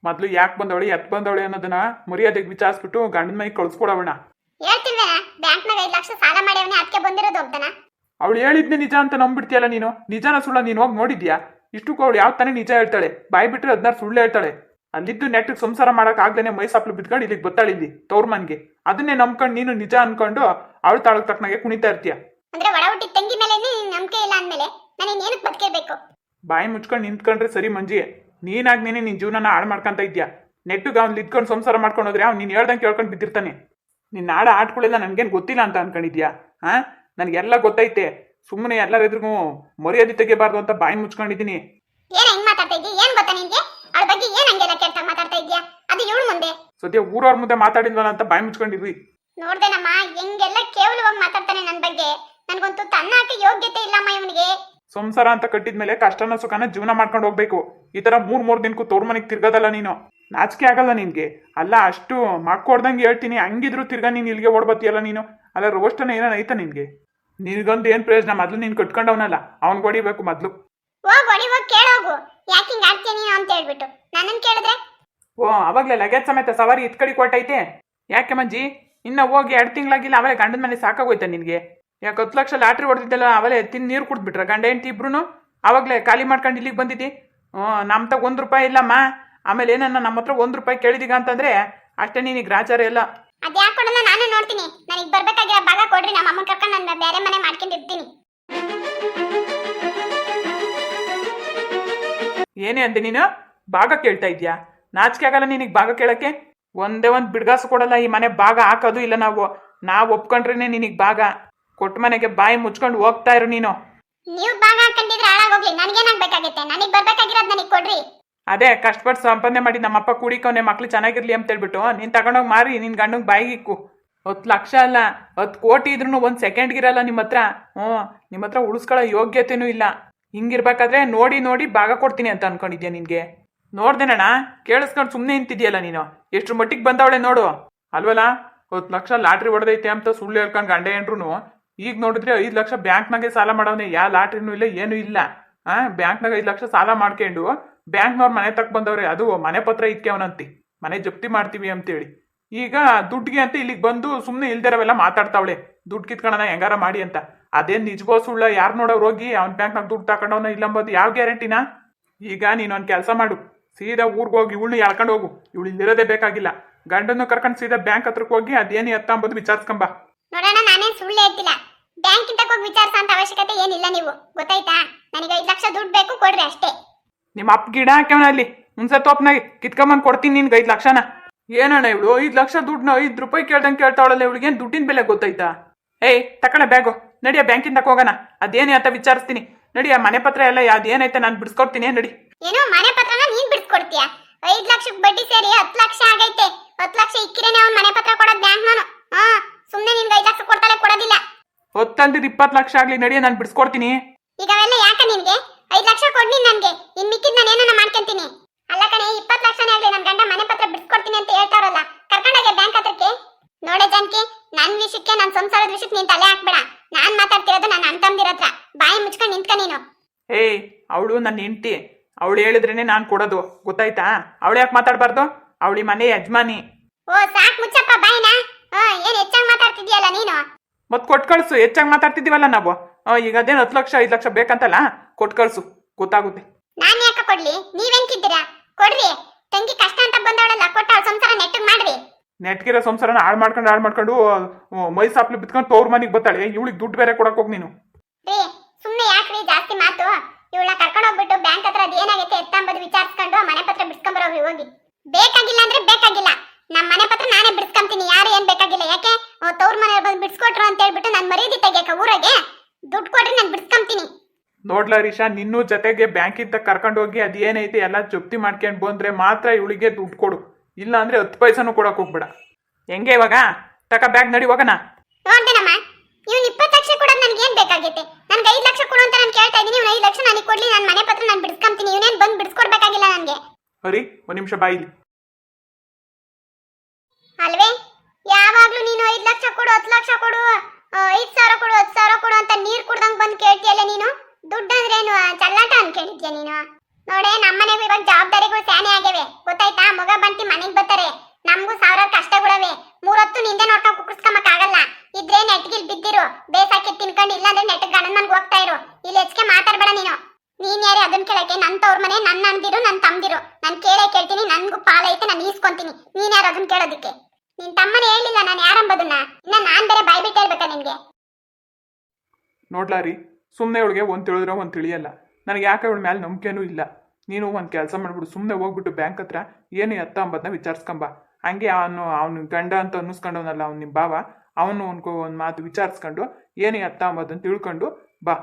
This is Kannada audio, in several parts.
ಮೊದ್ಲು ಯಾಕೆ ಬಂದವಳಿ ಎತ್ ಬಂದವಳಿ ಅನ್ನೋದನ್ನ ಮರ್ಯಾದೆಗೆ ವಿಚಾರಿಸ್ಬಿಟ್ಟು ಗಂಡನ ಮೈ ಕಳ್ಸ್ಕೊಡವಣ. ಹೇಳ್ತಿಲ್ವೇನ ಬ್ಯಾಂಕ್ನಾಗ 5 ಲಕ್ಷ ಸಾಲ ಮಾಡ್ಯವನೇ ಅದಕ್ಕೆ ಬಂದಿರೋದು ಒಬ್ದನ. ಅವಳು ಹೇಳಿದ್ನೆ ನಿಜ ಅಂತ ನಂಬಿಡ್ತೀಯಲ್ಲ ನೀನು. ನಿಜನ ಸುಳ್ಳ ನೀನು ಹೋಗಿ ನೋಡಿದ್ಯಾ? ಇಷ್ಟಕ್ಕೂ ಅವಳು ಯಾವ ತಾನೇ ನಿಜ ಹೇಳ್ತಾಳೆ? ಬಾಯಿ ಬಿಟ್ರೆ 16 ಸುಳ್ಳು ಹೇಳ್ತಾಳೆ. ಅಲ್ಲಿದ್ದು ನೆಟ್ಟಿಗೆ ಸಂಸಾರ ಮಾಡಕ್ ಆಗ್ದೇನೆ ಮೈಸಾಪ್ಲು ಬಿದ್ಕೊಂಡು ಇಲ್ಲಿಗೆ ಬತ್ತಾಳಿದ್ದಿ ತವ್ರ ಮನ್ಗೆ. ಅದನ್ನೇ ನಂಬ್ಕೊಂಡು ನೀನು ನಿಜ ಅನ್ಕೊಂಡು ಅವಳು ತಾಳಕ್ ತಕ್ಕನಾಗೆ ಕುಣಿತಾ ಇರ್ತೀಯ. ಅಂದ್ರೆ ಒಡ ಹುಟ್ಟಿ ತಂಗಿ ಮೇಲೆ ನಂಬಿಕೆ ಇಲ್ಲ ಅಂದ್ಮೇಲೆ ನಾನು ಏನಕ್ಕೆ ಬದುಕೇಬೇಕು? ಬಾಯಿ ಮುಚ್ಕೊಂಡು ನಿಂತ್ಕೊಂಡ್ರೆ ಸರಿ ಮಂಜಿ. ನೀನಾಗ್ನೇನೆ ನಿನ್ ಜೀವನನ ಹಾಳು ಮಾಡ್ಕೊಂತ ಇದ್ಯಾ. ನೆಟ್ಟಿಗೆ ಅವ್ನು ಇದ್ಕೊಂಡು ಸಂಸಾರ ಮಾಡ್ಕೊಂಡು ಹೋದ್ರೆ ಅವ್ನು ನೀನು ಹೇಳ್ದಂಗೆ ಕೇಳ್ಕೊಂಡು ಬಿದ್ದಿರ್ತಾನೆ. ನಿನ್ನ ಆಡ ಆಟ್ಗಳೆಲ್ಲ ನನ್ಗೇನು ಗೊತ್ತಿಲ್ಲ ಅಂತ ಅನ್ಕೊಂಡಿದ್ಯಾ? ಹಾ, ನನಗೆಲ್ಲ ಗೊತ್ತೈತೆ. ಸುಮ್ಮನೆ ಎಲ್ಲರ ಎದುರಿಗೂ ಮರ್ಯಾದೆ ತೆಗಿಬಾರ್ದು ಅಂತ ಬಾಯಿ ಮುಚ್ಕೊಂಡಿದ್ದೀನಿ. ಏನ್ ಹೆಂಗ್ ಮಾತಾಡ್ತಾ ಇದ್ದಿ? ಏನ್ ಗೊತ್ತಾ ನಿನ್ಗೆ ಅವಳ ಬಗ್ಗೆ? ಏನ್ ಹಂಗೆಲ್ಲ ಕೆಟ್ಟಾಗಿ ಮಾತಾಡ್ತಾ ಇದ್ಯಾ? ಅದು ಇವಳು ಮುಂದೆ ಸದ್ಯ ಊರವ್ರ ಮುಂದೆ ಮಾತಾಡಿದ್ವಲ್ಲ ಅಂತ ಬಾಯಿ ಮುಚ್ಕೊಂಡಿದ್ವಿ. ನೋಡ್ದೇನಮ್ಮ ಹೆಂಗೆಲ್ಲ ಕೇವಲವಾಗಿ ಮಾತಾಡ್ತಾನೆ ನನ್ನ ಬಗ್ಗೆ. ನನ್ಗಂತೂ ತನ್ನಕ್ಕೆ ಯೋಗ್ಯತೆ ಇಲ್ಲಮ್ಮ ಇವನಿಗೆ. ಸಂಸಾರ ಅಂತ ಕಟ್ಟಿದ್ಮೇಲೆ ಕಷ್ಟನ ಸುಖನ ಜೀವನ ಮಾಡ್ಕೊಂಡು ಹೋಗ್ಬೇಕು. ಈ ತರ 3 ದಿನಕ್ಕೂ ತೋರ್ ಮನೆಗೆ ತಿರ್ಗೋದಲ್ಲ ನೀನು. ನಾಚಿಕೆ ಆಗಲ್ಲ ನಿನ್ಗೆ? ಅಲ್ಲ ಅಷ್ಟು ಮಕ್ಕೊಡ್ದಂಗೆ ಹೇಳ್ತೀನಿ, ಹಂಗಿದ್ರು ತಿರ್ಗಾ ನೀನ್ ಇಲ್ಲಿಗೆ ಓಡ್ಬತ್ತೀಯಲ್ಲ ನೀನು. ಅಲ್ಲ ರೋಷ್ಟನ ಏನಾನ ಐತಾ ನಿನ್ಗೆ? ನಿನ್ಗಂತೂ ಏನ್ ಪ್ರಯೋಜನ? ಮೊದ್ಲು ನೀನ್ ಕಟ್ಕೊಂಡವನಲ್ಲ, ಅವ್ನ್ ಹೊಡಿಬೇಕು ಮೊದ್ಲು. ಹೋಗಿ ಕೇಳೋಗು. ಯಾಕೆ ಹಿಂಗ ಆಡ್ತೀಯ ನೀನು ಅಂತ ಹೇಳ್ಬಿಟ್ಟು ನನ್ನನ್ ಕೇಳಿದ್ರೆ ಓ ಅವಾಗ್ಲೇ ಲಗೇಜ್ ಸಮೇತ ಸವಾರಿ ಇತ್ ಕಡೆ ಕೊಟ್ಟೈತೆ. ಯಾಕೆ ಮಂಜಿ, ಇನ್ನ ಹೋಗಿ 2 ತಿಂಗಳಾಗಿಲ್ಲ ಅವಲೇ ಗಂಡನ ಮನೆ ಸಾಕಾಗೋಯ್ತಾ ನಿನ್ಗೆ? ಯಾಕೆ 10 ಲಕ್ಷ ಲಾಟ್ರಿ ಹೊಡೆದಿದ್ದಲ್ಲ ಅವಲೇ ತಿನ್ ನೀರು ಕುಡ್ದ್ಬಿಟ್ರ ಗಂಡ ಹೆಂಡತಿ ಇಬ್ರು? ಅವಾಗ್ಲೇ ಖಾಲಿ ಮಾಡ್ಕೊಂಡು ಇಲ್ಲಿಗೆ ಬಂದಿದ್ದಿ. ನಮ್ಮ ತಗ 1 ರೂಪಾಯಿ ಇಲ್ಲಮ್ಮ. ಆಮೇಲೆ ಏನನ್ನ ನಮ್ಮ ಹತ್ರ 1 ರೂಪಾಯಿ ಕೇಳಿದೀಗ ಅಂತಂದ್ರೆ ಅಷ್ಟೇ ನಿನಗೆ ಗ್ರಾಚಾರ ಎಲ್ಲ. ಅದ್ಯಾಕೆ ಕೊಡಲ್ಲ ನಾನು ನೋಡ್ತೀನಿ. ನನಗೆ ಬರ್ಬೇಕಾಗಿರೋ ಭಾಗ ಕೊಡ್ರಿ, ನಮ್ಮ ಅಮ್ಮನ ಕರ್ಕೊಂಡು ನಾನು ಬೇರೆ ಮನೆ ಮಾಡ್ಕೊಂಡಿರ್ತೀನಿ. ಏನೇ ಅಂದೆ ನೀನು? ಭಾಗ ಕೇಳ್ತಾ ಇದ್ಯಾ? ನಾಚಿಕೆ ಆಗಲ್ಲ ನಿನಗೆ ಭಾಗ ಕೇಳಕ್ಕೆ? ಒಂದೇ ಒಂದು ಬಿಡ್ಗಾಸು ಕೊಡಲ್ಲ ಈ ಮನೆ ಭಾಗ ಹಾಕೋದು ಇಲ್ಲ. ನಾವು ಒಪ್ಕೊಂಡ್ರೇನೆ ನಿನಗೆ ಭಾಗ. ಕೊಟ್ಟ ಮನೆಗೆ ಬಾಯಿ ಮುಚ್ಕೊಂಡು ಹೋಗ್ತಾ ಇರು ನೀನು. ನೀವು ಭಾಗ ಹಾಕೊಂಡಿದ್ರೆ ಹಾಳಾಗೋಗ್ಲಿ, ನನಗೇನಾಗಬೇಕಾಗೈತೆ? ನನಗೆ ಬರ್ಬೇಕಾಗಿರೋದು ನನಗೆ ಕೊಡ್ರಿ. ಅದೇ ಕಷ್ಟಪಟ್ಟು ಸಂಪಾದನೆ ಮಾಡಿ ನಮ್ಮಪ್ಪ ಕೂಡಿಕೋನೆ ಮಕ್ಳು ಚೆನ್ನಾಗಿರ್ಲಿ ಅಂತ ಹೇಳ್ಬಿಟ್ಟು ನೀನು ತಗೊಂಡೋಗಿ ಮಾರಿ ನಿನ್ನ ಗಂಡಂಗೆ ಬಾಯಿಗೆ ಇಕ್ಕು. 10 ಲಕ್ಷ ಅಲ್ಲ 10 ಕೋಟಿ ಇದ್ರೂ 1 ಸೆಕೆಂಡ್ಗಿರಲ್ಲ ನಿಮ್ಮ ಹತ್ರ. ನಿಮ್ಮ ಹತ್ರ ಉಳಿಸ್ಕೊಳ್ಳೋ ಯೋಗ್ಯತೆನೂ ಇಲ್ಲ. ಹಿಂಗಿರ್ಬೇಕಾದ್ರೆ ನೋಡಿ ಭಾಗ ಕೊಡ್ತೀನಿ ಅಂತ ಅನ್ಕೊಂಡಿದ್ಯಾ ನಿನ್ಗೆ? ನೋಡ್ದೇನಣ್ಣ, ಕೇಳಿಸ್ಕೊಂಡು ಸುಮ್ಮನೆ ನಿಂತಿದ್ಯಲ್ಲ ನೀನು. ಎಷ್ಟು ಮಟ್ಟಿಗೆ ಬಂದವಳೆ ನೋಡು. ಅಲ್ವಲ್ಲ, 10 ಲಕ್ಷ ಲಾಟ್ರಿ ಹೊಡೆದೈತೆ ಅಂತ ಸುಳ್ಳು ಹೇಳ್ಕೊಂಡು ಗಂಡ ಏನ್ರು ಈಗ ನೋಡಿದ್ರೆ 5 ಲಕ್ಷ ಬ್ಯಾಂಕ್ನಾಗೆ ಸಾಲ ಮಾಡವನೆ. ಯಾವ ಲಾಟ್ರಿನೂ ಇಲ್ಲ, ಏನೂ ಇಲ್ಲ. ಬ್ಯಾಂಕ್ನಾಗ 5 ಲಕ್ಷ ಸಾಲ ಮಾಡ್ಕೊಂಡು ಬ್ಯಾಂಕ್ನವ್ರು ಮನೆ ತಕ್ಕ ಬಂದವ್ರೆ. ಅದು ಮನೆ ಪತ್ರ ಇಕ್ಕೆ ಅವನಂತಿ ಮನೆ ಜಪ್ತಿ ಮಾಡ್ತೀವಿ ಅಂತೇಳಿ. ಈಗ ದುಡ್ಡಿಗೆ ಅಂತ ಇಲ್ಲಿಗೆ ಬಂದು ಸುಮ್ಮನೆ ಇಲ್ದಿರವೆಲ್ಲ ಮಾತಾಡ್ತಾವಳೆ. ದುಡ್ಡು ಕಿತ್ಕೊಳ್ಳೋಣ ಹೆಂಗಾರ ಮಾಡಿ ಅಂತ. ಅದೇನು ನಿಜವೋ ಸುಳ್ಳ ಯಾರು ನೋಡೋರು ಹೋಗಿ ಅವ್ನ ಬ್ಯಾಂಕ್ನಾಗ ದುಡ್ಡು ತಗೊಂಡವನ ಇಲ್ಲಂಬೋದು ಯಾವ ಗ್ಯಾರಂಟಿನಾ? ಈಗ ನೀನು ಒಂದು ಕೆಲಸ ಮಾಡು, ಸೀದಾ ಊರಿಗೆ ಹೋಗಿ ಇವಳನ್ನ ಎಳ್ಕೊಂಡು ಹೋಗು. ಇವಳು ಇಲ್ಲಿರೋದೇ ಬೇಕಾಗಿಲ್ಲ. ಗಂಡನ್ನು ಕರ್ಕೊಂಡು ಸೀದಾ ಬ್ಯಾಂಕ್ ಹತ್ರಕ್ಕೆ ಹೋಗಿ ಅದೇನು ಎತ್ತ ಅಂಬೋದು ವಿಚಾರಿಸ್ಕೊಂಬ. ನೋಡೋಣ, ನಾನೇನು ಸುಳ್ಳು ಹೇಳ್ತಿಲ್ಲ. ಬ್ಯಾಂಕ್ ಇಂದ ಹೋಗಿ ವಿಚಾರಿಸೋ ಅಂತ ಅವಶ್ಯಕತೆ ಏನಿಲ್ಲ. ನೀವು ಗೊತ್ತಾಯ್ತಾ? ನನಗೆ 5 ಲಕ್ಷ ದುಡ್ಡು ಬೇಕು, ಕೊಡ್ರಿ ಅಷ್ಟೇ. ನಿಮ್ಮ ಅಪ್ಪ ಗಿಡ ಹಾಕ್ಯವನ ಅಲ್ಲಿ ಹುಣಸೆ ತೋಪ್ನಾಗೆ ಕಿತ್ಕೊಂಬಂದು ಕೊಡ್ತೀನಿ ನಿನ್ಗೆ 5 ಲಕ್ಷನ. ಏನಣ್ಣ ಇವಳು 5 ಲಕ್ಷ ದುಡ್ಡನ್ನ 5 ರೂಪಾಯಿ ಕೇಳ್ದಂಗೆ ಕೇಳ್ತಾವಳಲ್ಲ. ಇವಳಿಗೆ ಏನು ದುಡ್ಡಿನ ಬೆಲೆ ಗೊತ್ತಾಯ್ತಾ? ಏಯ್ ತಕೊಳ್ಳೆ ಬ್ಯಾಗು, ನಡಿಯ ಬ್ಯಾಂಕಿಂದ ಹೋಗೋಣ. ಅದೇನೇ ಅಂತ ವಿಚಾರಿಸ್ತೀನಿ. ನಡಿಯ ಮನೆ ಪತ್ರ ಎಲ್ಲ ಅದೇನೈತೆ ನಾನು ಬಿಡಿಸ್ಕೊಡ್ತೀನಿ. ನಡಿ. ಏನೋ ಮನೆ ಪತ್ರನ ನೀನ್ ಬಿಡಿಸ್ಕೊಡ್ತೀಯ? 5 ಲಕ್ಷಕ್ಕೆ ಬಡ್ಡಿ ಸೇರಿ 10 ಲಕ್ಷ ಆಗೈತೆ. 10 ಲಕ್ಷ ಇಕ್ಕಿರೇನೆ ಅವ್ನು ಮನೆ ಪತ್ರ ಕೊಡೋದು ಬ್ಯಾಂಕ್ ನಾನು. ಸುಮ್ಮನೆ ನಿನ್ಗೆ 5 ಲಕ್ಷ ಕೊಡ್ತಾಳೆ, ಕೊಡೋದಿಲ್ಲ. 20 ಲಕ್ಷ ಆಗ್ಲಿ, ನಡಿಯ ನಾನು ಬಿಡಿಸ್ಕೊಡ್ತೀನಿ. ಈಗ ಅವೆಲ್ಲ ಯಾಕೆ ನಿನ್ಗೆ? 5 ಲಕ್ಷ ಕೊಡ್ನಿ ನನ್ಗೆ, ಇನ್ ಮಿಕ್ಕಿದ್ ನಾನು ಏನನ್ನ ಮಾಡ್ಕೊಂತೀನಿ. ಅಲ್ಲ ಕಣೆ, 20 ಲಕ್ಷನೇ ಆಗ್ಲಿ ನನ್ ಗಂಡ ಮನೆ ಪತ್ರ ಬಿಡಿಸ್ಕೊಡ್ತೀನಿ ಅಂತ ಹೇಳ್ತಾರಲ್ಲ, ಕರ್ಕೊಂಡೋಗೆ ಬ್ಯಾಂಕ್ ಹತ್ರಕ್ಕೆ. ನೋಡೆ ಜಾನಕಿ, ನನ್ನ ವಿಷಯಕ್ಕೆ ನನ್ನ ಸಂಸಾರದ ವಿಷಯಕ್ಕೆ ನೀನ್ ತಲೆ ಹಾಕ್ಬೇಡ. ನಾನ್ ಮಾತಾಡ್ತಿರೋದು ನನ್ನ ಅಣ್ಣ ಹತ್ರ. ಬಾಯಿ ಮುಚ್ಕೊಂಡು ನಿಂತ್ಕ ನೀನು. ಏಯ್ ಅವಳು ನನ್ನ ಹೆಂಡತಿ. ಅವಳು ಹೇಳಿದ್ರೇನೆ ನಾನು ಕೊಡೋದು, ಗೊತ್ತಾಯ್ತಾ? ಅವಳು ಯಾಕೆ ಮಾತಾಡಬಾರ್ದು? ಅವಳಿ ಮನೆ ಯಜಮಾನಿ. ಓ ಸಾಕ್ ಮುಚ್ಚಪ್ಪ ಬಾಯಿನ. ಏನ್ ಹೆಚ್ಚಾಗಿ ಮಾತಾಡ್ತಿದ್ಯಲ್ಲ ನೀನು. ಮತ್ ಕೊಟ್ ಕಳ್ಸು. ಹೆಚ್ಚಾಗಿ ಮಾತಾಡ್ತಿದ್ದೀವಲ್ಲ ನಾವು. ಈಗ ಅದೇನು 10 ಲಕ್ಷ 5 ಲಕ್ಷ ಬೇಕಂತಲ್ಲ, ಕೊಟ್ ಕಳ್ಸು, ಗೊತ್ತಾಗುತ್ತೆ. ನಾನ್ ಯಾಕೆ ಕೊಡ್ಲಿ? ನೀವೆಂಕಿದ್ದೀರಾ? ಕೊಡ್ರಿ. ತಂಗಿ ಕಷ್ಟ ಅಂತ ಬಂದವಳಲ್ಲ, ಕೊಟ್ಟ ಅವಳ ಸಂಸಾರ ನೆಟ್ಟಗ್ ಮಾಡ್ರಿ. ನೆಟ್ಗಿರೋ ಸಂಸಾರನ ಹಾಳು ಮಾಡ್ಕೊಂಡು ಮೈಸಾಪ್ಲಿ ಬಿತ್ಕೊಂಡು ತೋರ್ ಮನೆಗೆ ಬರ್ತಾಳೆ. ಇವಳಿಗೆ ದುಡ್ಡು ಬೇರೆ ಕೊಡಕ್ ಹೋಗಿ ನೀನು. ರೀ ಸುಮ್ಮನೆ ಯಾಕ್ರಿ ಜಾಸ್ತಿ ಮಾತು? ಇವಳನ್ನ ಕರ್ಕೊಂಡು ಹೋಗ್ಬಿಟ್ಟು ಬ್ಯಾಂಕ್ ಹತ್ರ ಅದು ಏನಾಗೈತೆ ಎತ್ತ ಅಂಬದು ವಿಚಾರಿಸ್ಕೊಂಡು ಮನೆ ಪತ್ರ ಬಿಡ್ಸ್ಕೊಂಬರೋಗ್ರಿ ಹೋಗಿ. ಬೇಕಾಗಿಲ್ಲ ಅಂದ್ರೆ ಬೇಕಾಗಿಲ್ಲ. ನಮ್ಮ ಮನೆ ಪತ್ರ ನಾನೇ ಬಿಡ್ಸ್ಕೊಂತೀನಿ. ಯಾರು ಏನ್ ಬೇಕಾಗಿಲ್ಲ. ಯಾಕೆ ತವ್ರ ಮನೆ ಬಂದು ಬಿಡ್ಸ್ಕೊಟ್ರು ಅಂತ ಹೇಳ್ಬಿಟ್ಟು ನಾನು ಮರ್ಯಾದೆ ತೆಗಿಯಕ ಊರಾಗೆ ದುಡ್ಡು ಕೊಡ್ರಿ, ನಾನು ಬಿಡ್ಸ್ಕೊಂತೀನಿ. ನೋಡ್ಲಾ ರೀಶಾ, ನಿನ್ನೂ ಜೊತೆಗೆ ಬ್ಯಾಂಕಿಂದ ಕರ್ಕೊಂಡು ಹೋಗಿ ಅದೇನೈತೆ ಎಲ್ಲ ಜಪ್ತಿ ಮಾಡ್ಕೊಂಡು ಬಂದ್ರೆ ಮಾತ್ರ ಇವಳಿಗೆ ದುಡ್ಡು ಕೊಡು. ಇಲ್ಲ ಅಂದ್ರೆ 10 ಪೈಸನೂ ಕೊಡಕ್ ಹೋಗ್ಬೇಡ. ಹೆಂಗೆ ಇವಾಗ? ತಕ ಬ್ಯಾಗ್ ನಡಿ ಹೋಗೋಣ. ನೋಡ್ದೇನಮ್ಮ, ಇವ್ನು 20 ಲಕ್ಷ ಕೊಡೋದು ನನ್ಗೆ ಏನ್ ಬೇಕಾಗೈತೆ? ನನ್ಗೆ 5 ಲಕ್ಷ ಕೊಡು ಅಂತ ನಾನು ಕೇಳ್ತಾ ಇದೀನಿ. ಇವ್ನು 5 ಲಕ್ಷ ನನಗೆ ಕೊಡ್ಲಿ, ನನ್ನ ಮನೆ ಪತ್ರ ನಾನು ಬಿಡ್ಸ್ಕೊಂತೀನಿ. ಇವನೇನ್ ಬಂದು ಬಿಡ್ಸ್ಕೊಡ್ಬೇಕಾಗಿಲ್ಲ ನನಗೆ. ಹರಿ, 1 ನಿಮಿಷ ಬಾಯಿಲಿ. ಅಲ್ವೇ ಯಾವಾಗ್ಲೂ ನೀನು 5 ಲಕ್ಷ ಕೊಡು, 10 ಲಕ್ಷ ಕೊಡು, 5,000 ಕೊಡು, 10,000 ಕೊಡು ಅಂತ ನೀರ್ ಕುಡ್ದಂಗ್ ಬಂದು ಕೇಳ್ತಿಯಲ್ಲ ನೀನು. ದುಡ್ಡು ಅಂದ್ರೆ ಏನು ಚಲ್ಲಾಟ ಅಂತ ಕೇಳಿದ್ಯಾ ನೀನು? ನೋಡೆ, ನಮ್ಮನೆಗೂ ಇವಾಗ ಜವಾಬ್ದಾರಿಗಳು ಸ್ಯಾನೆ ಆಗ್ಯವೆ, ಗೊತ್ತಾ? ಗೊತ್ತಾಯ್ತಾ? ಮಗ ಬಂಟಿ ಮನೆಗ್ ಬರ್ತಾರೆ, ನಮಗೂ ಸಾವಿರ ಕಷ್ಟಗಳವೆ. ಮೂರೊತ್ತು ನಿಂದೆ ನೋಡ್ಕೊಂಡ್ ಕುಕ್ಕರ್ಸ್ಕೊಂಬಕ್ ಆಗಲ್ಲ. ಇದ್ರೆ ನೆಟ್ಗಿಲ್ ಬಿದ್ದಿರು, ಬೇಸಾಕಿ ತಿನ್ಕೊಂಡು, ಇಲ್ಲಾಂದ್ರೆ ನೆಟ್ ಗಂಡನ್ ಮನ್ಗ್ ಹೋಗ್ತಾ ಇರು. ಇಲ್ಲಿ ಹೆಚ್ಚಿಗೆ ಮಾತಾಡ್ಬೇಡ ನೀನು. ನೀನ್ ಯಾರೇ ಅದನ್ ಕೇಳಕ್ಕೆ? ನನ್ ತವ್ರ ಮನೆ, ನನ್ನ ಅಣ್ದಿರು, ನನ್ ತಮ್ದಿರು. ನಾನ್ ಕೇಳೇ ಕೇಳ್ತೀನಿ, ನನ್ಗೂ ಪಾಲ ಐತೆ, ನಾನು ಈಸ್ಕೊಂತೀನಿ. ನೀನ್ ಯಾರು ಅದನ್ ಕೇಳೋದಿಕ್ಕೆ? ನಿನ್ ತಮ್ಮನೇ ಹೇಳಿಲ್ಲ ನಾನು ಯಾರಂಬದನ್ನ. ಇನ್ನ ನಾನ್ ಬೇರೆ ಬಾಯ್ ಬಿಟ್ಟು ಹೇಳ್ಬೇಕಾ ನಿನ್ಗೆ? ನೋಡ್ಲಾ ರೀ, ಸುಮ್ಮನೆ ಅವಳಿಗೆ ಒಂದು ತಿಳಿದ್ರೆ ಒಂದು ತಿಳಿಯಲ್ಲ. ನನಗೆ ಯಾಕೆ ಅವಳ ಮೇಲೆ ನಂಬಿಕೆನೂ ಇಲ್ಲ. ನೀನು ಒಂದು ಕೆಲಸ ಮಾಡ್ಬಿಡು, ಸುಮ್ಮನೆ ಹೋಗ್ಬಿಟ್ಟು ಬ್ಯಾಂಕ್ ಹತ್ರ ಏನು ಎತ್ತ ಅಂಬದನ್ನ ವಿಚಾರಿಸ್ಕೊಂಬ. ಹಂಗೆ ಅವನು ಗಂಡ ಅಂತ ಅನ್ನಿಸ್ಕೊಂಡವನಲ್ಲ ಅವ್ನು ನಿಮ್ಮ ಬಾವ, ಅವನು ಒಂದು ಮಾತು ವಿಚಾರಿಸ್ಕೊಂಡು ಏನು ಎತ್ತ ಅಂಬದನ್ನು ತಿಳ್ಕೊಂಡು ಬಾ.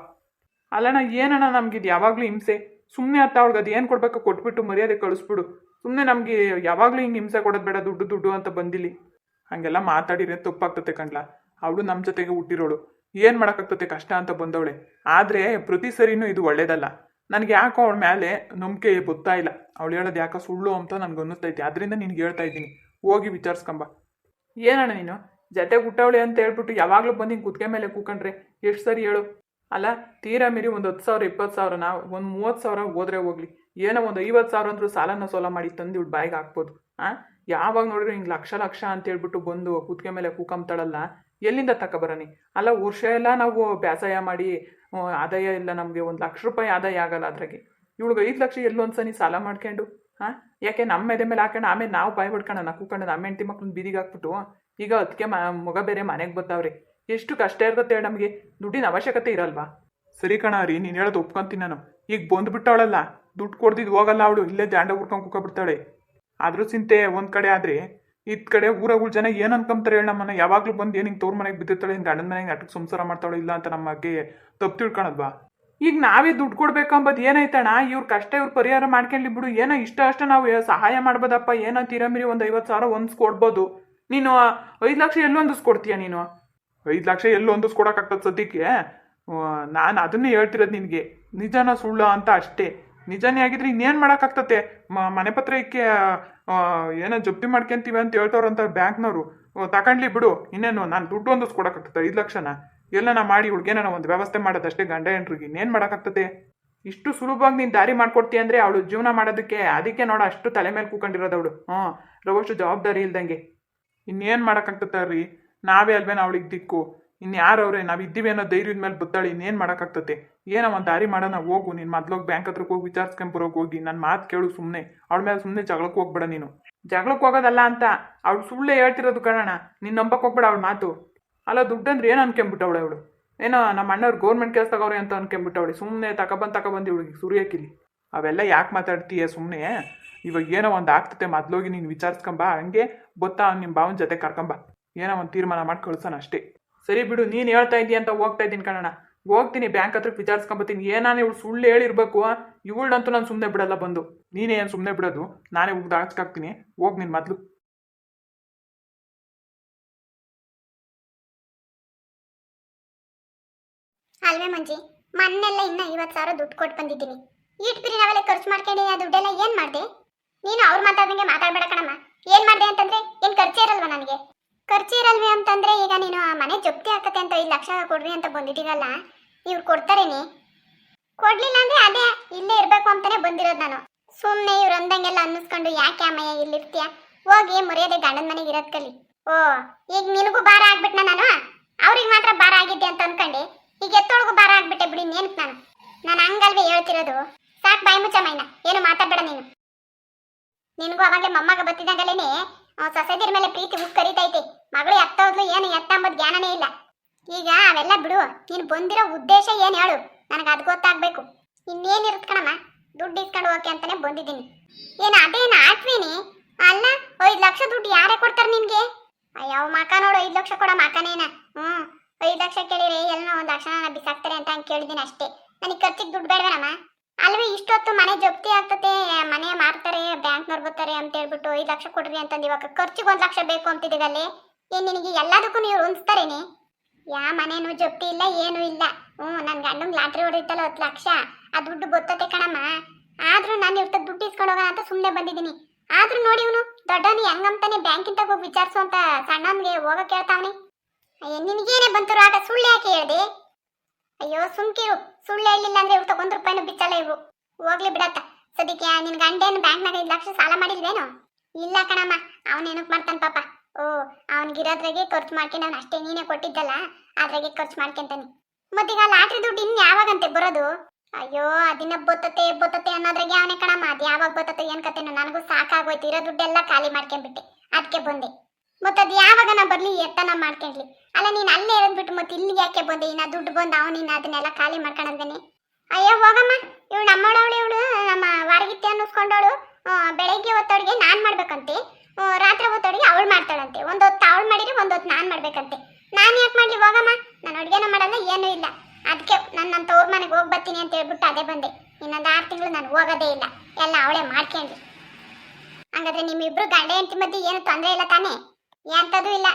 ಅಲ್ಲಣ್ಣ, ಏನಣ್ಣ ನಮ್ಗಿದು ಯಾವಾಗಲೂ ಹಿಂಸೆ. ಸುಮ್ಮನೆ ಅತ್ತ ಅವಳಿಗೆ ಅದು ಏನು ಕೊಡ್ಬೇಕು ಕೊಟ್ಬಿಟ್ಟು ಮರ್ಯಾದೆ ಕಳಿಸ್ಬಿಡು. ಸುಮ್ಮನೆ ನಮಗೆ ಯಾವಾಗಲೂ ಹಿಂಗೆ ಹಿಂಸೆ ಕೊಡೋದು ಬೇಡ, ದುಡ್ಡು ದುಡ್ಡು ಅಂತ ಬಂದಿಲ್ಲಿ. ಹಾಗೆಲ್ಲ ಮಾತಾಡಿದ್ರೆ ತಪ್ಪಾಗ್ತತೆ ಕಣ್ಲಾ. ಅವಳು ನಮ್ಮ ಜೊತೆಗೆ ಹುಟ್ಟಿರೋಳು, ಏನು ಮಾಡೋಕ್ಕಾಗ್ತತೆ, ಕಷ್ಟ ಅಂತ ಬಂದವಳೆ. ಆದರೆ ಪ್ರತಿ ಸರಿನೂ ಇದು ಒಳ್ಳೇದಲ್ಲ. ನನಗೆ ಯಾಕೋ ಅವಳ ಮೇಲೆ ನಂಬಿಕೆ ಗೊತ್ತಾ ಇಲ್ಲ. ಅವಳು ಹೇಳೋದು ಯಾಕೋ ಸುಳ್ಳು ಅಂತ ನನಗೆ ಅನ್ನಿಸ್ತೈತಿ. ಅದರಿಂದ ನಿನ್ಗೆ ಹೇಳ್ತಾ ಇದ್ದೀನಿ, ಹೋಗಿ ವಿಚಾರಿಸ್ಕೊಂಬ. ಏನಣ್ಣ ನೀನು ಜೊತೆಗೆ ಹುಟ್ಟವಳೆ ಅಂತ ಹೇಳ್ಬಿಟ್ಟು ಯಾವಾಗಲೂ ಬಂದು ಹಿಂಗೆ ಕುತ್ತಿಗೆ ಮೇಲೆ ಕೂಕೊಂಡ್ರೆ ಎಷ್ಟು ಸರಿ ಹೇಳು? ಅಲ್ಲ, ತೀರಾ ಮೀರಿ ಒಂದು 10,000 20,000 ಒಂದು 30,000 ಹೋದ್ರೆ ಹೋಗ್ಲಿ, ಏನೋ ಒಂದು 50,000 ಅಂದ್ರೂ ಸಾಲನ ಸೋಲ ಮಾಡಿ ತಂದು ಇವಳು ಬಾಯಿಗೆ ಹಾಕ್ಬೋದು. ಯಾವಾಗ ನೋಡಿದ್ರು ಹಿಂಗೆ ಲಕ್ಷ ಲಕ್ಷ ಅಂತ ಹೇಳ್ಬಿಟ್ಟು ಬಂದು ಕುತ್ತಿಗೆ ಮೇಲೆ ಕೂಕೊಂತಾಳಲ್ಲ, ಎಲ್ಲಿಂದ ತಗೊಬರನಿ? ಅಲ್ಲ, ವರ್ಷ ಎಲ್ಲ ನಾವು ಬೇಸಾಯ ಮಾಡಿ ಆದಾಯ ಇಲ್ಲ, ನಮಗೆ 1,00,000 ಆದಾಯ ಆಗಲ್ಲ. ಅದ್ರಾಗೆ ಇವಳಿಗೆ 5 ಲಕ್ಷ ಎಲ್ಲೊಂದ್ಸನಿ ಸಾಲ ಮಾಡ್ಕೊಂಡು ಯಾಕೆ ನಮ್ಮ ಮೇಲೆ ಹಾಕೊಂಡು ಆಮೇಲೆ ನಾವು ಬಾಯಿ ಬಿಡ್ಕೊಂಡು ಕೂಕೊಂಡು ನಮ್ಮ ಹೆಂಡತಿ ಮಕ್ಳನ್ನ ಬೀದಿಗೆ ಹಾಕ್ಬಿಟ್ಟು ಈಗ ಅದಕ್ಕೆ ಮಗ ಬೇರೆ ಮನೆಗೆ ಬರ್ತಾವ್ರಿ. ಎಷ್ಟು ಕಷ್ಟ ಇರ್ತತೆ ನಮಗೆ, ದುಡ್ಡಿನ ಅವಶ್ಯಕತೆ ಇರಲ್ವಾ? ಸರಿ ಕಣ ರೀ, ನೀನು ಹೇಳೋದು ಒಪ್ಕೊಂತೀನಿ ನಾನು. ಈಗ ಬಂದುಬಿಟ್ಟವಳಲ್ಲ, ದುಡ್ಡು ಕೊಡ್ದಿದ್ದು ಹೋಗಲ್ಲ ಅವಳು, ಇಲ್ಲೇ ಜಾಂಡ ಹುಡ್ಕೊಂಡು ಕೂಕೊಬಿಡ್ತಾಳೆ. ಆದ್ರೂ ಚಿಂತೆ ಒಂದು ಕಡೆ ಆದರೆ ಇದ್ ಕಡೆ ಊರಾಗಳ ಜನ ಏನು ಅನ್ಕೊಂತಾರೆ ಹೇಳಿ? ನಮ್ಮನ್ನ ಯಾವಾಗಲೂ ಬಂದು ಏನು ಹಿಂಗೆ ತವ್ರ ಮನೆಗೆ ಬಿದ್ದಿರ್ತಾಳೆ, ಹಿಂಗೆ ಗಂಡನ ಮನೆಗೆ ನಾಟಕ ಸಂಸಾರ ಮಾಡ್ತಾಳೆ ಇಲ್ಲ ಅಂತ ನಮ್ಮ ಬಗ್ಗೆ ತಪ್ಪು ತಿಳ್ಕೊಳದ್ವಾ? ಈಗ ನಾವೇ ದುಡ್ಡು ಕೊಡ್ಬೇಕಂಬದು ಏನಾಯ್ತಣ್ಣ? ಇವ್ರ ಕಷ್ಟ ಇವ್ರು ಪರಿಹಾರ ಮಾಡ್ಕೊಳ್ಳಿ ಬಿಡು. ಏನೋ ಇಷ್ಟ ಅಷ್ಟ ನಾವು ಸಹಾಯ ಮಾಡ್ಬೋದಪ್ಪ. ಏನೋ ತೀರಮಿರಿ ಒಂದು 50,000 ಹೊಂದಿಸ್ಕೊಡ್ಬೋದು. ನೀನು 5 ಲಕ್ಷ ಎಲ್ಲೂ ಹೊಂದಿಸ್ಕೊಡ್ತೀಯ? ನೀನು 5 ಲಕ್ಷ ಎಲ್ಲೂ ಹೊಂದಿಸ್ಕೊಡಕ್ಕಾಗ್ತದೆ ಸದ್ಯಕ್ಕೆ? ನಾನು ಅದನ್ನೇ ಹೇಳ್ತಿರೋದು ನಿನಗೆ, ನಿಜನ ಸುಳ್ಳು ಅಂತ ಅಷ್ಟೇ. ನಿಜನೇ ಆಗಿದ್ರೆ ಇನ್ನೇನು ಮಾಡೋಕ್ಕಾಗ್ತತೆ? ಮನೆ ಪತ್ರಕ್ಕೆ ಏನೋ ಜಪ್ತಿ ಮಾಡ್ಕೊಂತೀವಿ ಅಂತ ಹೇಳ್ತವ್ರಂತ ಬ್ಯಾಂಕ್ನವರು. ತಗೊಂಡ್ಲಿ ಬಿಡು, ಇನ್ನೇನು ನಾನು ದುಡ್ಡು ಹೊಂದಿಸ್ಕೊಡಕ್ಕಾಗ್ತದೆ? 5 ಲಕ್ಷನ ಎಲ್ಲನ ಮಾಡಿ ಹುಡುಗೇನ ಒಂದು ವ್ಯವಸ್ಥೆ ಮಾಡೋದಷ್ಟೇ ಗಂಡ ಹೆಂಡ್ರಿಗೆ. ಇನ್ನೇನು ಮಾಡೋಕ್ಕಾಗ್ತದೆ? ಇಷ್ಟು ಸುಲಭವಾಗಿ ನೀನು ದಾರಿ ಮಾಡ್ಕೊಡ್ತೀಯ ಅಂದರೆ ಅವಳು ಜೀವನ ಮಾಡೋದಕ್ಕೆ, ಅದಕ್ಕೆ ನೋಡ ಅಷ್ಟು ತಲೆ ಮೇಲೆ ಕೂಕೊಂಡಿರೋದು ಅವಳು. ರವಷ್ಟು ಜವಾಬ್ದಾರಿ ಇಲ್ದಂಗೆ ಇನ್ನೇನು ಮಾಡೋಕ್ಕಾಗ್ತದೆ ರೀ? ನಾವೇ ಅಲ್ವೇನೋ ಅವಳಿಗೆ ದಿಕ್ಕು. ಇನ್ಯಾರು ಅವ್ರೆ? ನಾವು ಇದ್ದೀವಿ ಅನ್ನೋ ಧೈರ್ಯದ ಮೇಲೆ ಬತ್ತಾಳೆ. ಇನ್ನೇನು ಮಾಡೋಕ್ಕಾಗ್ತದೆ? ಏನೋ ಒಂದು ದಾರಿ ಮಾಡೋಣ, ಹೋಗು. ನೀನು ಮೊದ್ಲೋಗಿ ಬ್ಯಾಂಕ್ ಹತ್ರಕ್ಕೆ ಹೋಗಿ ವಿಚಾರಿಸ್ಕೊಂಬರೋಗಿ ಹೋಗಿ. ನನ್ನ ಮಾತು ಕೇಳು ಸುಮ್ಮನೆ. ಅವಳ ಮೇಲೆ ಸುಮ್ಮನೆ ಜಗಳಕ್ಕೆ ಹೋಗ್ಬೇಡ ನೀನು. ಜಗಳಕ್ಕೆ ಹೋಗೋದಲ್ಲ ಅಂತ ಅವಳು ಸುಳ್ಳೇ ಹೇಳ್ತಿರೋದು ಕಣಣ್ಣ. ನೀನು ನಂಬಕ್ಕೆ ಹೋಗ್ಬೇಡ ಅವಳ ಮಾತು. ಅಲ್ಲ, ದುಡ್ಡಂದ್ರೆ ಏನು ಅನ್ಕೊಂಬಿಟ್ಟವಳೆ ಅವಳು? ಏನೋ ನಮ್ಮ ಅಣ್ಣವ್ರು ಗೌರ್ಮೆಂಟ್ ಕೆಲಸ ತಗೋರಿ ಅಂತ ಅನ್ಕೊಂಬಿಟ್ಟವಳೆ. ಸುಮ್ಮನೆ ತಗೊಬಂದು ಇವಳಿಗೆ ಸುರಿಯೋಕಿಲ್ಲಿ. ಅವೆಲ್ಲ ಯಾಕೆ ಮಾತಾಡ್ತೀಯ ಸುಮ್ಮನೆ? ಇವಾಗ ಏನೋ ಒಂದು ಆಗ್ತತೆ, ಮೊದ್ಲೋಗಿ ನೀನು ವಿಚಾರಿಸ್ಕೊಂಬ. ಹಂಗೆ ಗೊತ್ತಾ ನಿಮ್ಮ ಭಾವನ ಜೊತೆ ಕರ್ಕೊಂಬ. ಏನೋ ಒಂದು ತೀರ್ಮಾನ ಮಾಡಿ ಕಳ್ಸೋಣ ಅಷ್ಟೇ. ಸರಿ ಬಿಡು, ನೀನು ಹೇಳ್ತಾ ಇದ್ದೀಯ ಅಂತ ಹೋಗ್ತಾ ಇದ್ದೀನಿ ಕಣಣ್ಣ. ಹೋಗ್ತೀನಿ ಬ್ಯಾಂಕ್ ಹತ್ರಕ್ಕೆ ವಿಚಾರಿಸ್ಕೊಂಬತ್ತೀನಿ. ಏನಾನು ಇವಳು ಸುಳ್ಳು ಹೇಳಿರ್ಬೇಕು. ಇವಳನ್ನಂತೂ ನಾನು ಸುಮ್ಮನೆ ಬಿಡಲ್ಲ ಬಂದು. ನೀನೇ ಏನು ಸುಮ್ಮನೆ ಬಿಡೋದು? ನಾನೇ ಹೋಗ್ದು ಹಾಕ್ಸ್ಕಾಕ್ತೀನಿ. ಹೋಗಿ ನೀನು ಮೊದಲು. ಅಲ್ವೇ ಮಂಜಿ, ಮೊನ್ನೆಲ್ಲ ಇನ್ನ 50,000 ದುಡ್ಡು ಕೊಟ್ಟು ಬಂದಿದ್ದೀನಿ. ಈಟ್ ಬಿರಿ ನಾವೆಲ್ಲ ಖರ್ಚು ಮಾಡ್ಕೊಂಡು ಆ ದುಡ್ಡೆಲ್ಲ ಏನ್ ಮಾಡ್ದೆ? ನೀನು ಅವ್ರು ಮಾತಾಡ್ದಂಗೆ ಮಾತಾಡ್ಬೇಡ ಕಣಮ್ಮ. ಏನ್ ಮಾಡ್ದೆ ಅಂತಂದ್ರೆ ಏನ್ ಖರ್ಚು ಇರಲ್ವಾ ನನಗೆ? ಖರ್ಚು ಇರಲ್ವೇ ಅಂತಂದ್ರೆ ಈಗ ನೀನು ಆ ಮನೆ ಜಪ್ತಿ ಹಾಕತ್ತೆ ಅಂತ 5 ಲಕ್ಷ ಕೊಡ್ರಿ ಅಂತ ಬಂದಿದ್ದೀರಲ್ಲ, ಇವ್ರು ಕೊಡ್ತಾರೇನಿ? ಕೊಡ್ಲಿಲ್ಲ ಅಂದ್ರೆ ಅದೇ ಇಲ್ಲೇ ಇರ್ಬೇಕು ಅಂತಾನೆ ಬಂದಿರೋದು ನಾನು. ಸುಮ್ಮನೆ ಇವ್ರು ಅಂದಂಗೆಲ್ಲ ಅನ್ನಿಸ್ಕೊಂಡು ಯಾಕೆ ಅಮ್ಮಯ್ಯ ಇಲ್ಲಿರ್ತೀಯ? ಹೋಗಿ ಮರ್ಯಾದೆ ಗಂಡನ ಮನೆಗೆ ಇರೋದ್ ಕಲಿ. ಓ, ಈಗ ನಿನಗೂ ಭಾರ ಆಗ್ಬಿಟ್ನ ನಾನು? ಅವ್ರಿಗೆ ಮಾತ್ರ ಭಾರ ಆಗಿದ್ದೆ ಅಂತ ಅನ್ಕೊಂಡೆ, ಈಗ ಎತ್ತೊಳಗೂ ಭಾರ ಆಗ್ಬಿಟ್ಟೆ ಬಿಡಿ. ನೇನ್ಕ್ ನಾನು ಹಂಗಲ್ವೇ ಹೇಳ್ತಿರೋದು. ಸಾಕ್ ಬಾಯಿ ಮುಚ್ಚ ಮೈನ, ಏನು ಮಾತಾಡ್ಬೇಡ ನೀನು. ನಿನಗೂ ಅವಾಗಲೇ ಮೊಮ್ಮಗ ಬತ್ತಿದಂಗಲೇನೆ ಸೊಸೆದಿರ ಮೇಲೆ ಪ್ರೀತಿ ಉಕ್ ಕರಿತೈತೆ. ಮಗಳು ಎತ್ತೋದ್ಲು, ಏನು ಎತ್ತ ಅಂಬುದು ಜ್ಞಾನನೇ ಇಲ್ಲ. ಈಗ ಅವೆಲ್ಲ ಬಿಡು. ನೀನು ಬಂದಿರೋ ಉದ್ದೇಶ ಏನು ಹೇಳು? ನನಗೆ ಅದು ಗೊತ್ತಾಗ್ಬೇಕು. ಇನ್ನೇನಿರುತ್ತ ಕಣಮ್ಮ, ದುಡ್ಡು ಇಸ್ಕೊಂಡು ಹೋಗಕ್ಕೆ ಅಂತಾನೆ ಬಂದಿದ್ದೀನಿ. ಏನು ಅದೇನು ಆಟ್ವೇನಿ? ಅಲ್ಲ, 5 ಲಕ್ಷ ದುಡ್ಡು ಯಾರೇ ಕೊಡ್ತಾರೆ ನಿನ್ಗೆ? ಅಯ್ಯೋ ಮಕ ನೋಡು, 5 ಲಕ್ಷ ಕೊಡೋ ಮಕನೇನ. 5 ಲಕ್ಷ ಕೇಳಿರಿ ಎಲ್ಲನೋ 1 ಲಕ್ಷ ಬಿಸಾಕ್ತಾರೆ ಅಂತ ಹಂಗೆ ಕೇಳಿದ್ದೀನಿ ಅಷ್ಟೇ. ನನಗೆ ಖರ್ಚಿಗೆ ದುಡ್ಡು ಬೇಡವೇನಮ್ಮ? ಅಲ್ವೇ ಇಷ್ಟೊತ್ತು ಮನೆ ಜಪ್ತಿ ಆಗ್ತತೆ, ಮನೆ ಮಾರ್ತಾರೆ, ಬ್ಯಾಂಕ್ನವ್ರು ಬರ್ತಾರೆ ಅಂತ ಹೇಳ್ಬಿಟ್ಟು 5 ಲಕ್ಷ ಕೊಡ್ರಿ ಅಂತಂದು ಇವಾಗ ಖರ್ಚಿಗೆ 1 ಲಕ್ಷ ಬೇಕು ಅಂತಿದ್ದೀಗಲ್ಲಿ. ಏನು ನಿನಗೆ ಎಲ್ಲದಕ್ಕೂ ನೀವು ಹೊಂದಿಸ್ತಾರೇನೆ? ಯಾ ಮನೇನು ಜಪ್ತಿ ಇಲ್ಲ, ಏನೂ ಇಲ್ಲ. ನನ್ನ ಗಂಡಂಗೆ ಲಾಟ್ರಿ ಹೊಡಿತಲ್ಲ 10 ಲಕ್ಷ, ಆ ದುಡ್ಡು ಗೊತ್ತತೆ ಕಣಮ್ಮ. ಆದ್ರೂ ನಾನು ಇರ್ತ ದುಡ್ಡು ಇಸ್ಕೊಂಡು ಹೋಗೋಣ ಅಂತ ಸುಮ್ಮನೆ ಬಂದಿದ್ದೀನಿ. ಆದ್ರೂ ನೋಡಿ ಇವನು ದೊಡ್ಡವನು ಹೆಂಗಂತಾನೆ ಬ್ಯಾಂಕಿಂದ ಹೋಗಿ ವಿಚಾರಿಸು ಅಂತ ಸಣ್ಣವನಿಗೆ ಹೋಗಕ್ಕೆ ಹೇಳ್ತಾವನೆ. ಅಯ್ಯ, ನಿನಗೇನೆ ಬಂತು ಆಟ? ಸುಳ್ಳು ಯಾಕೆ ಹೇಳ್ದೆ? ಅಯ್ಯೋ ಸುಮ್ಕಿರು, ಸುಳ್ಳು ಹೇಳಿಲ್ಲ ಅಂದ್ರೆ ಇವ್ರು 1 ರೂಪಾಯಿನೂ ಬಿಚ್ಚಲ್ಲ ಇವು. ಹೋಗ್ಲಿ ಬಿಡತ್ತ. ಸದ್ಯಕ್ಕೆ ನಿನ್ ಗಂಡೇನು ಬ್ಯಾಂಕ್ನಾಗ 5 ಲಕ್ಷ ಸಾಲ ಮಾಡಿಲ್ವೇನು? ಇಲ್ಲ ಕಣಮ್ಮ, ಅವನೇನಕ್ ಮಾಡ್ತಾನೆ ಪಾಪ. ಓ, ಅವನಿಗಿರೋದ್ರಾಗೆ ಖರ್ಚು ಮಾಡ್ಕೊಂಡು ಅವ್ನು ಅಷ್ಟೇ ನೀನೇ ಕೊಟ್ಟಿದ್ದಲ್ಲ, ಅದ್ರಾಗೆ ಖರ್ಚು ಮಾಡ್ಕೊಂತಾನೆ. ಮತ್ತೀಗ ಲಾಟ್ರಿ ದುಡ್ಡು ಇನ್ನು ಯಾವಾಗಂತೆ ಬರೋದು? ಅಯ್ಯೋ, ಅದಿನ ಬತ್ತತೆ ಅನ್ನೋದ್ರಾಗೆ ಅವನೇ ಕಣಮ್ಮ. ಅದು ಯಾವಾಗ ಬತ್ತತೆ ಏನ್ ಕತೆನೋ ನನಗೂ ಸಾಕಾಗೋಯ್ತು. ಇರೋ ದುಡ್ಡೆಲ್ಲ ಖಾಲಿ ಮಾಡ್ಕೊಂಡ್ಬಿಟ್ಟೆ, ಅದಕ್ಕೆ ಬಂದೆ. ಮತ್ತೆ ಅದು ಯಾವಾಗ ನಾ ಬರ್ಲಿ ಎತ್ತನ ಮಾಡ್ಕೊಂಡ್ಲಿ. ಅಲ್ಲ, ನೀನ್ ಅಲ್ಲೇ ಇರೋದ್ಬಿಟ್ಟು ಮತ್ತೆ ಇಲ್ಲಿಗೆ ಯಾಕೆ ಬಂದೆ? ಇನ್ನ ದುಡ್ಡು ಬಂದು ಅವನಿನ್ನ ಅದನ್ನೆಲ್ಲ ಖಾಲಿ ಮಾಡ್ಕೊಂಡಂದೇನೆ. ಅಯ್ಯೋ ಹೋಗಮ್ಮ, ಇವಳು ನಮ್ಮವಳು, ಇವಳು ನಮ್ಮ ವಾರಗಿತ್ತಿ ಅನ್ನಿಸ್ಕೊಂಡವಳು. ಬೆಳಗ್ಗೆ ಹೊತ್ತೊಳಗೆ ನಾನ್ ಮಾಡ್ಬೇಕಂತೆ, ರಾತ್ರಿ ಹೊತ್ತೊಳಗೆ ಅವಳು ಮಾಡ್ತಾಳಂತೆ. ಒಂದೊತ್ತು ಅವಳು ಮಾಡಿದ್ರೆ ಒಂದೊತ್ತು ನಾನ್ ಮಾಡ್ಬೇಕಂತೆ. ನಾನು ಯಾಕೆ ಮಾಡ್ಲಿ? ಹೋಗಮ್ಮ, ನಾನು ಅಡುಗೆನ ಮಾಡಲ್ಲ, ಏನೂ ಇಲ್ಲ. ಅದಕ್ಕೆ ನನ್ನ ತವ್ರ ಮನೆಗೆ ಹೋಗಿ ಬರ್ತೀನಿ ಅಂತ ಹೇಳ್ಬಿಟ್ಟು ಅದೇ ಬಂದೆ. ಇನ್ನೊಂದು 6 ತಿಂಗಳು ನಾನು ಹೋಗೋದೇ ಇಲ್ಲ, ಎಲ್ಲ ಅವಳೇ ಮಾಡ್ಕೊಂಡ್ರಿ. ಹಂಗಾದ್ರೆ ನಿಮ್ಮಿಬ್ರು ಗಂಡ ಹೆಂಡತಿ ಮಧ್ಯೆ ಏನು ತೊಂದರೆ ಇಲ್ಲ ತಾನೇ? ಎಂಥದ್ದು ಇಲ್ಲ.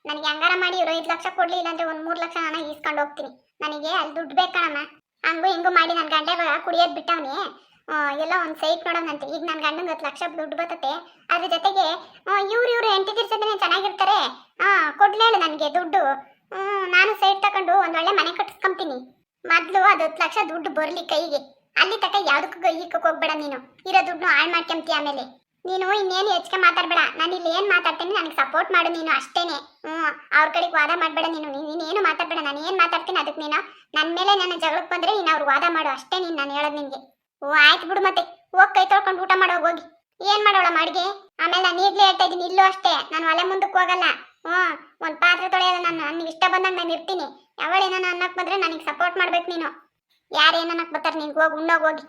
ನನಗೆ ಹಂಗಾರ ಮಾಡಿ ಇವರು 5 ಲಕ್ಷ ಕೊಡ್ಲಿ, ಇಲ್ಲಾಂದ್ರೆ ಒಂದು 3 ಲಕ್ಷ ನಾನು ಈಸ್ಕೊಂಡು ಹೋಗ್ತೀನಿ. ನನಗೆ ಅಲ್ಲಿ ದುಡ್ಡು ಬೇಕಣಮ್ಮ. ಹಂಗೂ ಹಿಂಗೂ ಮಾಡಿ ನನ್ನ ಗಂಡ ಕುಡಿಯೋದು ಬಿಟ್ಟವನೇ. ಎಲ್ಲ ಒಂದು ಸೈಟ್ ನೋಡೋಣಂತೆ. ಈಗ ನನ್ನ ಗಂಡಂಗೆ 10 ಲಕ್ಷ ದುಡ್ಡು ಬರ್ತತೆ. ಅದ್ರ ಜೊತೆಗೆ ಇವ್ರು ಹೆಂಡತಿ ತಿರ್ಸೋದೇ ಚೆನ್ನಾಗಿರ್ತಾರೆ. ಕೊಡ್ಲೇಳು ನನಗೆ ದುಡ್ಡು. ನಾನು ಸೈಟ್ ತಗೊಂಡು ಒಂದು ಒಳ್ಳೆ ಮನೆ ಕಟ್ಟಿಸ್ಕೊಂತೀನಿ. ಮೊದಲು ಅದು 10 ಲಕ್ಷ ದುಡ್ಡು ಬರಲಿ ಕೈಗೆ. ಅಲ್ಲಿ ತಕ ಯಾವುದಕ್ಕೂ ಈಗಕ್ಕೆ ಹೋಗ್ಬೇಡ ನೀನು. ಇರೋ ದುಡ್ಡು ಹಾಳು ಮಾಡ್ಕೊಂತೀಯ. ಆಮೇಲೆ ನೀನು ಇನ್ನೇನು ಹೆಚ್ಚಿಗೆ ಮಾತಾಡ್ಬೇಡ. ನಾನು ಇಲ್ಲಿ ಏನು ಮಾತಾಡ್ತೀನಿ ನನಗೆ ಸಪೋರ್ಟ್ ಮಾಡು ನೀನು, ಅಷ್ಟೇನೆ. ಅವ್ರ ಕಡೆಗೆ ವಾದ ಮಾಡಬೇಡ ನೀನೇನು ಮಾತಾಡ್ಬೇಡ. ನಾನು ಏನು ಮಾತಾಡ್ತೀನಿ ಅದಕ್ಕೆ ನೀನು ನನ್ನ ಮೇಲೆ ನನ್ನ ಜಗಳಕ್ಕೆ ಬಂದರೆ ನೀನು ಅವ್ರು ವಾದ ಮಾಡು, ಅಷ್ಟೇ. ನಾನು ಹೇಳೋದು ನಿನಗೆ. ಆಯ್ತು ಬಿಡು, ಮತ್ತೆ ಹೋಗಿ ಕೈ ತೊಳ್ಕೊಂಡು ಊಟ ಮಾಡೋ ಹೋಗಿ. ಏನು ಮಾಡೋಳ ಮಾಡಿಗೆ? ಆಮೇಲೆ ನಾನು ಈಗಲೇ ಹೇಳ್ತಾ ಇದ್ದೀನಿ, ಇಲ್ಲೂ ಅಷ್ಟೇ. ನಾನು ಒಲೆ ಮುಂದಕ್ಕೆ ಹೋಗಲ್ಲ. ಒಂದು ಪಾತ್ರೆ ತೊಳೆಯೋದು ನನಗೆ ಇಷ್ಟ ಬಂದಾಗ ನಾನು ಇರ್ತೀನಿ. ಯಾವಳೇನ ಅನ್ನಕ್ಕೆ ಬಂದರೆ ನನಗೆ ಸಪೋರ್ಟ್ ಮಾಡ್ಬೇಕು ನೀನು. ಯಾರೇನ ಅನ್ನಕ್ಕೆ ಬರ್ತಾರೆ, ನಿನ್ಗೆ ಹೋಗಿ ಉಣ್ಣೋಗಿ ಹೋಗಿ.